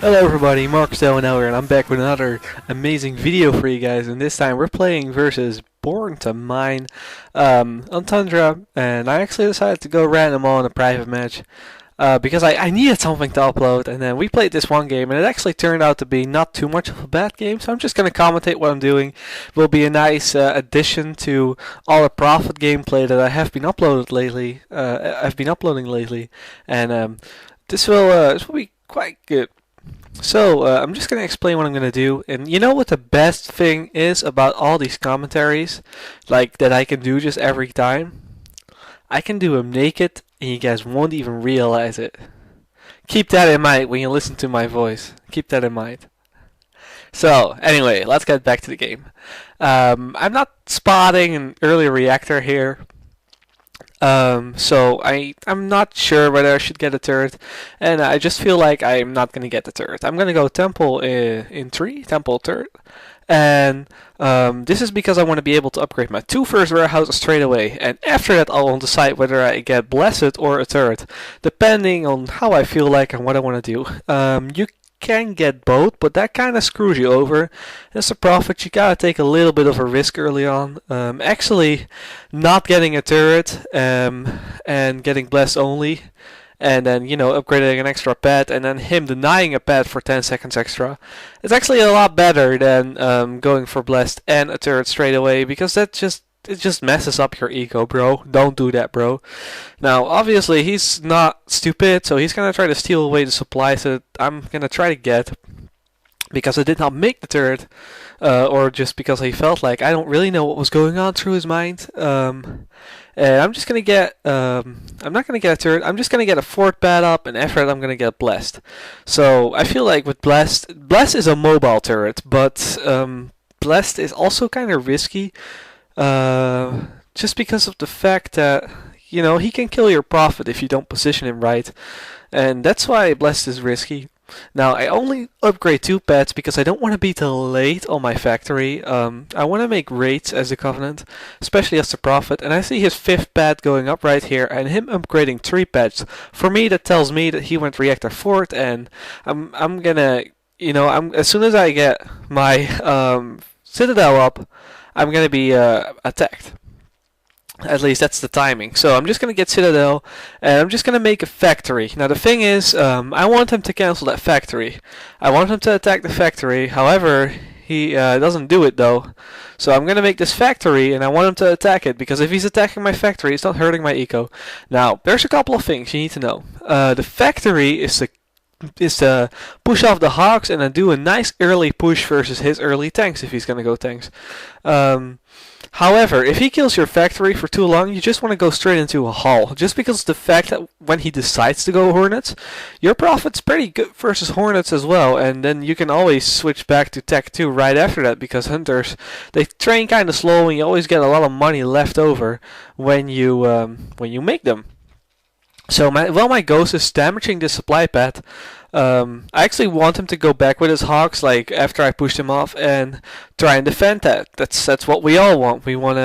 Hello everybody, Marcus Delanower, and I'm back with another amazing video for you guys, and this time we're playing versus Born to Mine on Tundra, and I actually decided to go random on a private match because I needed something to upload, and then we played this one game, and it actually turned out to be not too much of a bad game, so I'm just going to commentate what I'm doing. It will be a nice addition to all the Prophet gameplay that I have been uploaded lately. I've been uploading lately, and this will be quite good. So, I'm just going to explain what I'm going to do, and you know what the best thing is about all these commentaries, like, that I can do just every time? I can do them naked, and you guys won't even realize it. Keep that in mind when you listen to my voice. Keep that in mind. So, anyway, let's get back to the game. I'm not spotting an early reactor here. So I'm not sure whether I should get a turret, and I just feel like I'm not gonna get the turret. I'm gonna go temple in 3, temple turret, and this is because I want to be able to upgrade my 2 first warehouses straight away, and after that I'll decide whether I get blessed or a turret, depending on how I feel like and what I want to do. You can get both, but that kind of screws you over. As a prophet, you gotta take a little bit of a risk early on. Actually, not getting a turret and getting blessed only, and then upgrading an extra pet, and then him denying a pet for 10 seconds extra. It's actually a lot better than going for blessed and a turret straight away, because it just messes up your ego, bro. Don't do that, bro. Now, obviously, he's not stupid, so he's gonna try to steal away the supplies that I'm gonna try to get, because I did not make the turret, or just because he felt like I don't really know what was going on through his mind. And I'm just gonna get, I'm not gonna get a turret. I'm just gonna get a fort pad up, and after that, I'm gonna get blessed. So I feel like with blessed is a mobile turret, but blessed is also kind of risky. Just because of the fact that, he can kill your prophet if you don't position him right. And that's why Blessed is risky. Now, I only upgrade 2 pets because I don't want to be too late on my factory. I want to make raids as a Covenant, especially as the Prophet. And I see his 5th pet going up right here, and him upgrading 3 pets. For me, that tells me that he went Reactor 4th, and I'm gonna, as soon as I get my Citadel up, I'm gonna be attacked. At least that's the timing. So I'm just gonna get Citadel, and I'm just gonna make a factory. Now the thing is, I want him to cancel that factory. I want him to attack the factory. However, he doesn't do it though. So I'm gonna make this factory, and I want him to attack it, because if he's attacking my factory, it's not hurting my eco. Now there's a couple of things you need to know. The factory is to push off the hogs and then do a nice early push versus his early tanks if he's gonna go tanks. However, if he kills your factory for too long, you just want to go straight into a hull. Just because of the fact that when he decides to go Hornets, your profit's pretty good versus Hornets as well, and then you can always switch back to Tech 2 right after that, because Hunters, they train kind of slow, and you always get a lot of money left over when you make them. So my Ghost is damaging the supply pad. I actually want him to go back with his hogs, like after I pushed him off, and try and defend that. That's what we all want. We want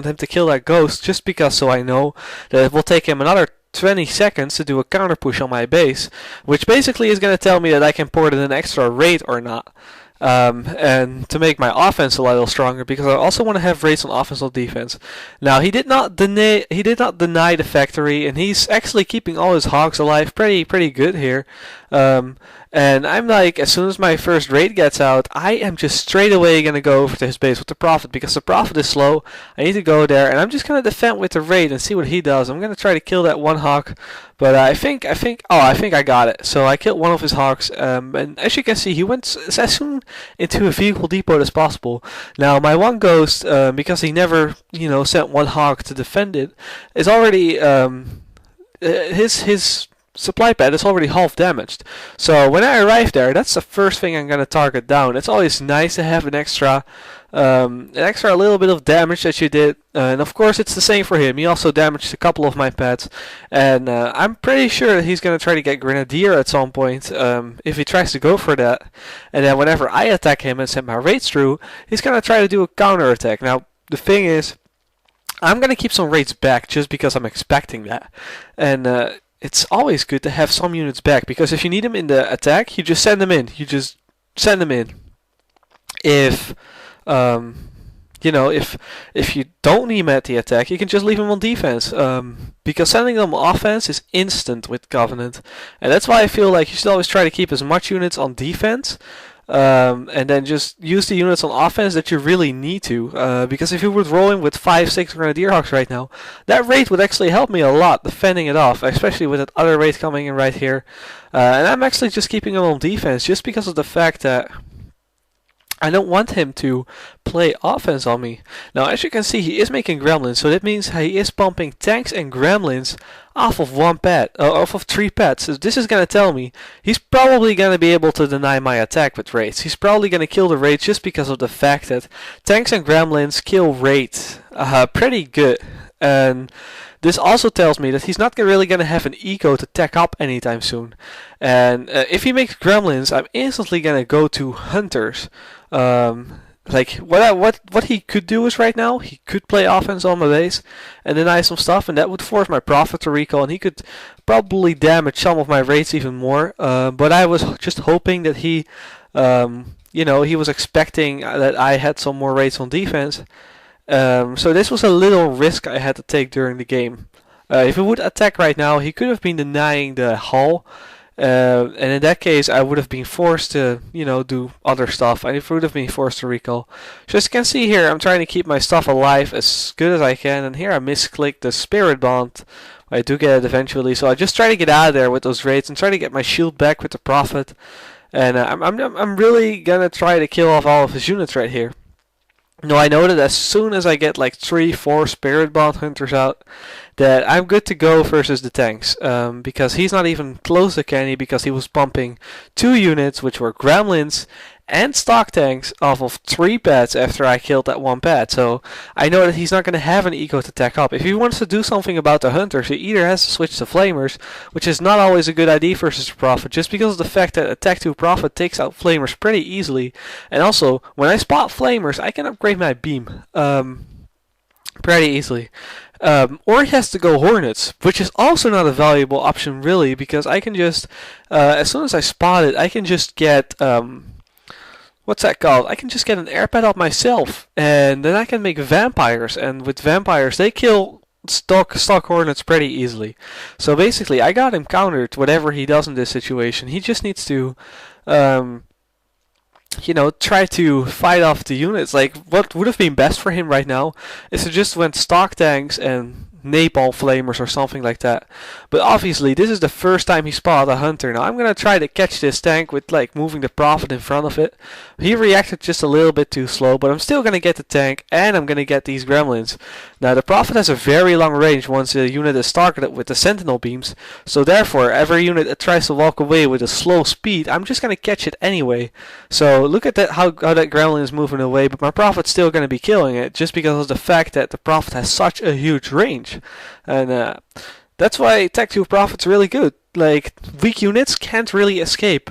him to kill that Ghost, just because, so I know that it will take him another 20 seconds to do a counter push on my base, which basically is going to tell me that I can port in an extra raid or not. And to make my offense a little stronger, because I also want to have raids on offense or defense. Now he did not deny the factory, and he's actually keeping all his hogs alive pretty good here. And I'm like, as soon as my first raid gets out, I am just straight away gonna go over to his base with the Prophet, because the Prophet is slow. I need to go there, and I'm just gonna defend with the raid and see what he does. I'm gonna try to kill that one hog, but I think I got it. So I killed one of his hogs, and as you can see, he went as soon into a vehicle depot as possible. Now my one Ghost, because he never sent one hog to defend it, is already his supply pad is already half damaged. So when I arrive there, that's the first thing I'm gonna target down. It's always nice to have an extra little bit of damage that you did, and of course it's the same for him. He also damaged a couple of my pets, and I'm pretty sure that he's gonna try to get Grenadier at some point if he tries to go for that. And then whenever I attack him and send my raids through, he's gonna try to do a counter attack. Now the thing is, I'm gonna keep some raids back just because I'm expecting that, and it's always good to have some units back, because if you need them in the attack, you just send them in. You just send them in. If if you don't need them at the attack, you can just leave them on defense. Because sending them on offense is instant with Covenant, and that's why I feel like you should always try to keep as much units on defense. And then just use the units on offense that you really need to. Because if you were rolling with 5-6 Grenadierhawks right now, that raid would actually help me a lot defending it off, especially with that other raid coming in right here. And I'm actually just keeping him on defense just because of the fact that I don't want him to play offense on me. Now, as you can see, he is making gremlins, so that means he is pumping tanks and gremlins off of one pad, off of 3 pads. So this is gonna tell me he's probably gonna be able to deny my attack with raids. He's probably gonna kill the raids just because of the fact that tanks and gremlins kill raids pretty good. And this also tells me that he's not really going to have an eco to tech up anytime soon. And if he makes gremlins, I'm instantly going to go to hunters. Like what he could do is right now, he could play offense on my base and deny some stuff, and that would force my Prophet to recall, and he could probably damage some of my raids even more. But I was just hoping that he was expecting that I had some more raids on defense. So this was a little risk I had to take during the game. If he would attack right now, he could have been denying the hull, and in that case I would have been forced to, do other stuff, and it would have been forced to recall. So as you can see here, I'm trying to keep my stuff alive as good as I can, and here I misclicked the Spirit Bond. I do get it eventually, so I just try to get out of there with those raids and try to get my shield back with the Prophet. And I'm really gonna try to kill off all of his units right here. No, I know that as soon as I get like 3-4 Spirit Bond Hunters out, that I'm good to go versus the tanks. Because he's not even close to Kenny, because he was pumping 2 units, which were Gremlins and stock tanks, off of 3 pads after I killed that 1 pad. So I know that he's not going to have an eco to tech up. If he wants to do something about the Hunters, he either has to switch to Flamers, which is not always a good idea versus the Prophet, just because of the fact that Attack 2 Prophet takes out Flamers pretty easily. And also, when I spot Flamers, I can upgrade my beam pretty easily. Or he has to go Hornets, which is also not a valuable option really, because I can just, as soon as I spot it, I can just get, what's that called? I can just get an air pad up myself, and then I can make vampires, and with vampires they kill stock Hornets pretty easily. So basically I got him countered whatever he does in this situation. He just needs to try to fight off the units. Like, what would have been best for him right now is to just went stock tanks and napalm flamers or something like that. But obviously this is the first time he spotted a hunter. Now I'm gonna try to catch this tank with like moving the Prophet in front of it. He reacted just a little bit too slow, but I'm still gonna get the tank and I'm gonna get these gremlins. Now the Prophet has a very long range once a unit is targeted with the sentinel beams, so therefore every unit that tries to walk away with a slow speed, I'm just gonna catch it anyway. So look at that, how that gremlin is moving away, but my Prophet's still gonna be killing it just because of the fact that the Prophet has such a huge range. And that's why Tech 2 Prophet's really good. Like, weak units can't really escape.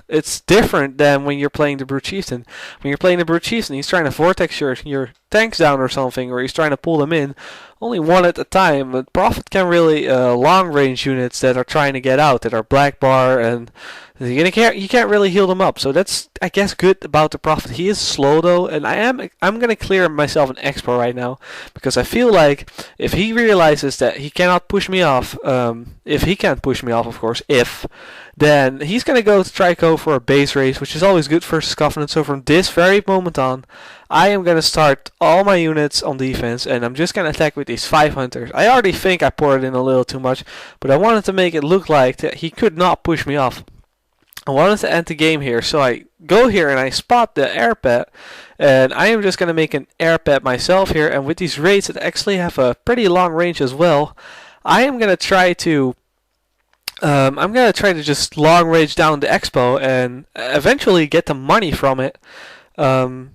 It's different than when you're playing the Brute Chieftain. When you're playing the Brute Chieftain, he's trying to vortex your tanks down or something, or he's trying to pull them in, only one at a time. But Prophet can really long range units that are trying to get out, that are black bar, and you can't really heal them up. So that's, I guess, good about the Prophet. He is slow though, and I'm gonna clear myself an expo right now, because I feel like if he realizes that he cannot push me off, if he can't push me off, of course, then he's gonna go to try go for a base race, which is always good versus Covenant. So from this very moment on, I am gonna start all my units on defense, and I'm just gonna attack with these 5 hunters. I already think I poured in a little too much, but I wanted to make it look like that he could not push me off. I wanted to end the game here, so I go here and I spot the air pad, and I am just gonna make an air pad myself here. And with these raids that actually have a pretty long range as well, I am gonna try to just long range down the expo and eventually get the money from it, and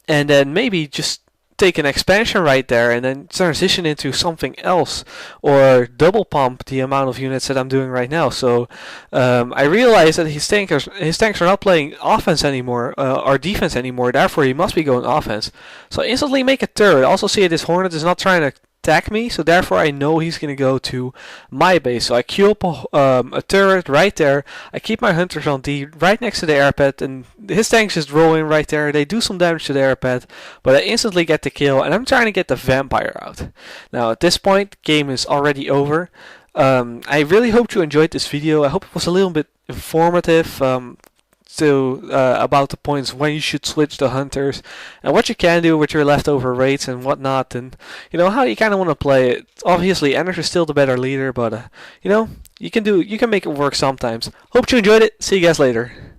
then maybe just take an expansion right there and then transition into something else, or double pump the amount of units that I'm doing right now. So I realize that his tanks are not playing offense anymore, or defense anymore, therefore he must be going offense. So I instantly make a turret. Also see that this Hornet is not trying to attack me, so therefore I know he's gonna go to my base. So I queue up a turret right there. I keep my hunters on D right next to the air pad, and his tank's just rolling right there. They do some damage to the air pad, but I instantly get the kill, and I'm trying to get the vampire out. Now at this point, the game is already over. I really hope you enjoyed this video. I hope it was a little bit informative. About the points when you should switch to hunters and what you can do with your leftover raids and whatnot, and how you kind of want to play it. Obviously, Anders is still the better leader, but you can make it work sometimes. Hope you enjoyed it. See you guys later.